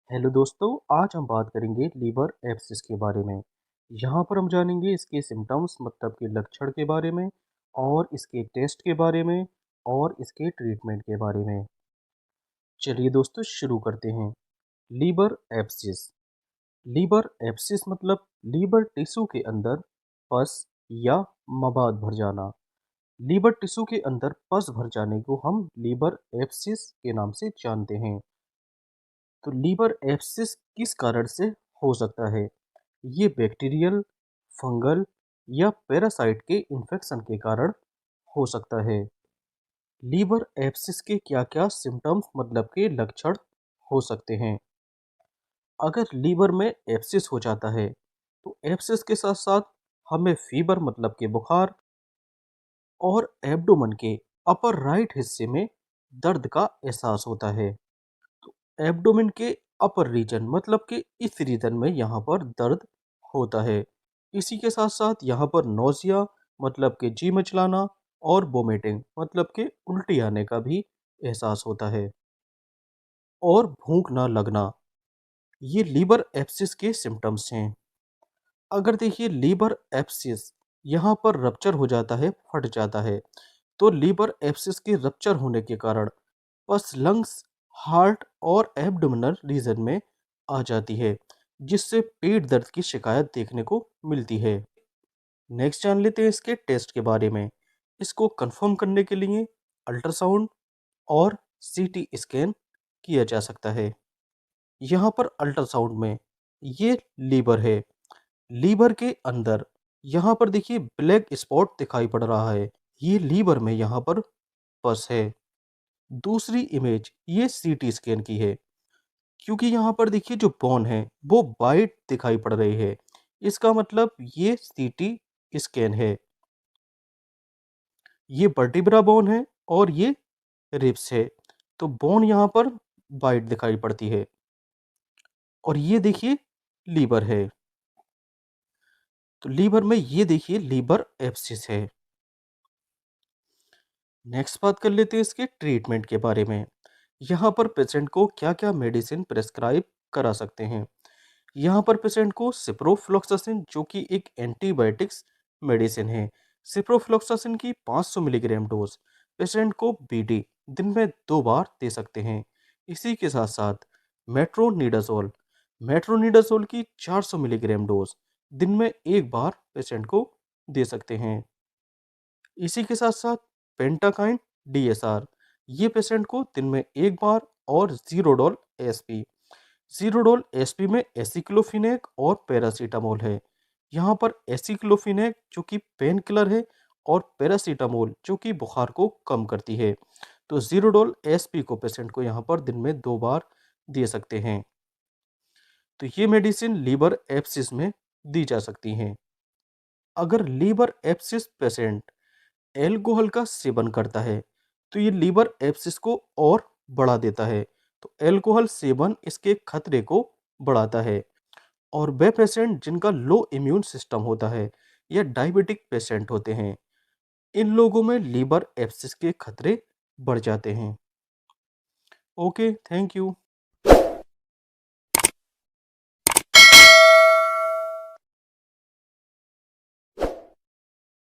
Hello दोस्तों, आज हम बात करेंगे लीवर एब्सिस के बारे में। यहाँ पर हम जानेंगे इसके सिम्टम्स मतलब के लक्षण के बारे में और इसके टेस्ट के बारे में और इसके ट्रीटमेंट के बारे में। चलिए दोस्तों शुरू करते हैं। Liver abscess. लीवर एब्सिस मतलब लीवर टिश्यू के अंदर पस या मवाद भर जाना। लीवर टिश्यू के अंदर पस भर जाने को हम लीवर एब्सिस के नाम से जानते हैं। तो लीवर एब्सिस किस कारण से हो सकता है? ये बैक्टीरियल, फंगल या पैरासाइट के इन्फेक्शन के कारण हो सकता है। लीवर एब्सिस के क्या-क्या सिम्टम्स मतलब के लक्षण हो सकते हैं? अगर लीवर में एब्सिस हो जाता है, तो एब्सिस के साथ-साथ हमें फीवर मतलब के बुखार और एब्डोमेन के अपर राइट हिस्से में दर्द का एहसास होता है। तो एब्डोमेन के अपर रीजन मतलब कि इस रीजन में यहाँ पर दर्द होता है। इसी के साथ साथ यहाँ पर नोज़िया मतलब कि जी मिचलाना और वोमिटिंग मतलब कि उल्टी आने का भी एहसास होता है और भूख ना लगना। ये लीवर एब्सिस के सिम्टम्स हैं। अगर देखिए लीवर एब्सिस यहाँ पर रप्चर हो जाता है, फट जाता है, तो लीवर एब्सिस के रप्चर होने के कारण पस लंग्स, हार्ट और एब्डोमिनल रीजन में आ जाती है, जिससे पेट दर्द की शिकायत देखने को मिलती है। नेक्स्ट जान लेते हैं इसके टेस्ट के बारे में। इसको कंफर्म करने के लिए अल्ट्रासाउंड और सीटी स्कैन किया जा सकता है। यहाँ पर अल्ट्रासाउंड में ये लीवर है। लीवर के अंदर यहाँ पर देखिए ब्लैक स्पॉट दिखाई पड़ रहा है। ये लीवर में यहाँ पर पस है। दूसरी इमेज ये सीटी स्कैन की है, क्योंकि यहाँ पर देखिए जो बोन है वो वाइट दिखाई पड़ रही है। इसका मतलब ये सीटी स्कैन है। ये वर्टिब्रा बोन है और ये रिब्स है। तो बोन यहाँ पर वाइट दिखाई पड़ती है और ये देखिए लीवर है। तो लीवर में ये देखिए लीवर एब्सिस है। नेक्स्ट बात कर लेते हैं इसके ट्रीटमेंट के बारे में। यहाँ पर पेशेंट को क्या-क्या मेडिसिन प्रेस्क्राइब करा सकते हैं। यहाँ पर पेशेंट को सिप्रोफ्लॉक्सासिन जो कि एक एंटीबायोटिक्स मेडिसिन है। सिप्रोफ्लॉक्सासिन की 500 मिलीग्राम डोज पेशेंट को बीडी दिन में 2 बार दे सकते हैं। इसी के साथ-साथ मेट्रोनिडाज़ोल मेट्रोनिडाज़ोल की 400 मिलीग्राम डोज दिन में 1 बार पेशेंट को दे सकते हैं। इसी के साथ-साथ पेंटाकाइन डीएसआर ये पेशेंट को दिन में 1 बार और ज़ीरोडोल एसपी ज़ीरोडोल एसपी में एसिक्लोफिनेक और पैरासीटामोल है। यहाँ पर एसिक्लोफिनेक जो कि पेन किलर है और पैरासीटामोल जो कि बुखार को कम करती है। तो ज़ीरोडोल एसपी को पेशेंट को यहाँ पर दिन में 2 बार दे सकते हैं। तो ये मेडिसिन लीवर एब्सिस में दी जा सकती हैं। अगर लीवर एब्सिस पेशेंट अल्कोहल का सेवन करता है, तो ये लीवर एब्सिस को और बढ़ा देता है। तो अल्कोहल सेवन इसके खतरे को बढ़ाता है और वे पेशेंट जिनका लो इम्यून सिस्टम होता है या डायबिटिक पेशेंट होते हैं, इन लोगों में लीवर एब्सिस के खतरे बढ़ जाते हैं। Okay, thank you.